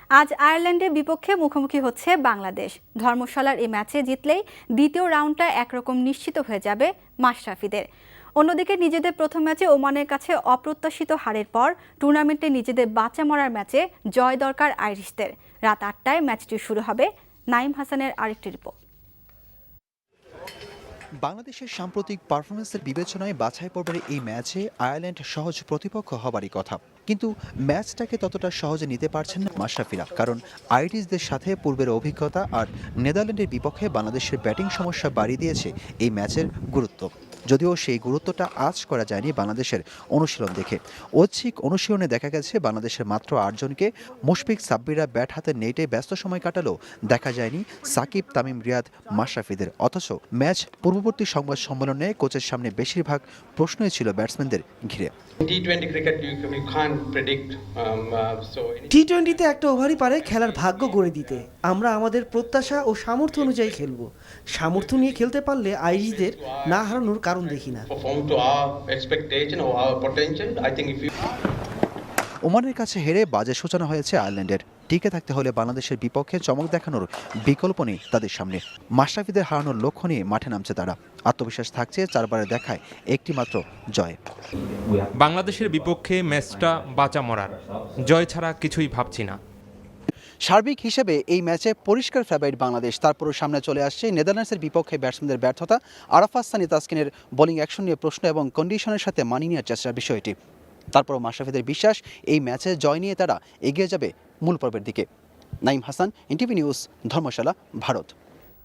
আজ আয়ারল্যান্ডের বিপক্ষে মুখোমুখি হচ্ছে বাংলাদেশ। ধর্মশালার এই ম্যাচে জিতলেই দ্বিতীয় রাউন্ডটা একরকম নিশ্চিত হয়ে যাবে মাশরাফিদের। অন্যদিকে নিজেদের প্রথম ম্যাচে ওমানের কাছে অপ্রত্যাশিত হারের পর টুর্নামেন্টে নিজেদের বাঁচা মরার ম্যাচে জয় দরকার আইরিশদের। রাত ৮টায় ম্যাচটি শুরু হবে। নাইম হাসানের আরেকটি রিপোর্ট। বাংলাদেশের সাম্প্রতিক পারফরমেন্সের বিবেচনায় বাছাই পর্বের এই ম্যাচে আয়ারল্যান্ড সহজ প্রতিপক্ষ হবারই কথা, কিন্তু ম্যাচটাকে ততটা সহজে নিতে পারছেন না মাশরাফিরা। কারণ আইরিশদের সাথে পূর্বের অভিজ্ঞতা আর নেদারল্যান্ডের বিপক্ষে বাংলাদেশের ব্যাটিং সমস্যা বাড়িয়ে দিয়েছে এই ম্যাচের গুরুত্ব। যদিও সেই গুরুত্বটা আঁচ করা যায়নি বাংলাদেশের অনুশীলন দেখে। ঐচ্ছিক অনুশীলনে দেখা গেছে বাংলাদেশের মাত্র ৮ জনকে। মুশফিক সাব্বিরা ব্যাট হাতে নেটে ব্যস্ত সময় কাটালেও দেখা যায়নি সাকিব, তামিম, রিয়াদ, মাশরাফিদের। অথচ ম্যাচ পূর্ববর্তী সংবাদ সম্মেলনে কোচের সামনে বেশিরভাগ প্রশ্নই ছিল ব্যাটসম্যানদের ঘিরে। টি-20-তে একটা ওভারই পারে খেলার ভাগ্য গড়ে দিতে। আমরা আমাদের প্রত্যাশা ও সামর্থ্য অনুযায়ী খেলব। সামর্থ্য নিয়ে খেলতে পারলে আইরিশদের না হারানোর কারণ দেখি না। ওমানের কাছে হেরে বাজে সূচনা হয়েছে আয়ারল্যান্ডের। টিকে থাকতে হলে বাংলাদেশের বিপক্ষে চমক দেখানোর বিকল্প নেই তাদের সামনে। মাশরাফিদের হারানোর লক্ষ্য নিয়ে মাঠে নামছে তারা। আত্মবিশ্বাস থাকছে ৪ বারে দেখায় একটি মাত্র জয়। বাংলাদেশের বিপক্ষে ম্যাচটা বাঁচা মরার, জয় ছাড়া কিছুই ভাবছি না। সার্বিক হিসেবে এই ম্যাচে পরিষ্কার ফেভারিট বাংলাদেশ। তারপরও সামনে চলে আসছে নেদারল্যান্ডসের বিপক্ষে ব্যাটসম্যানদের ব্যর্থতা, আরাফাত সানি তাসকিনের বোলিং অ্যাকশন নিয়ে প্রশ্ন এবং কন্ডিশনের সাথে মানিয়ে নেওয়ার চেষ্টার বিষয়টি। তারপরও মাশরাফিদের বিশ্বাস এই ম্যাচে জয় নিয়ে তারা এগিয়ে যাবে মূল পর্বের দিকে। নাইম হাসান, এনটিভি নিউজ, ধর্মশালা, ভারত।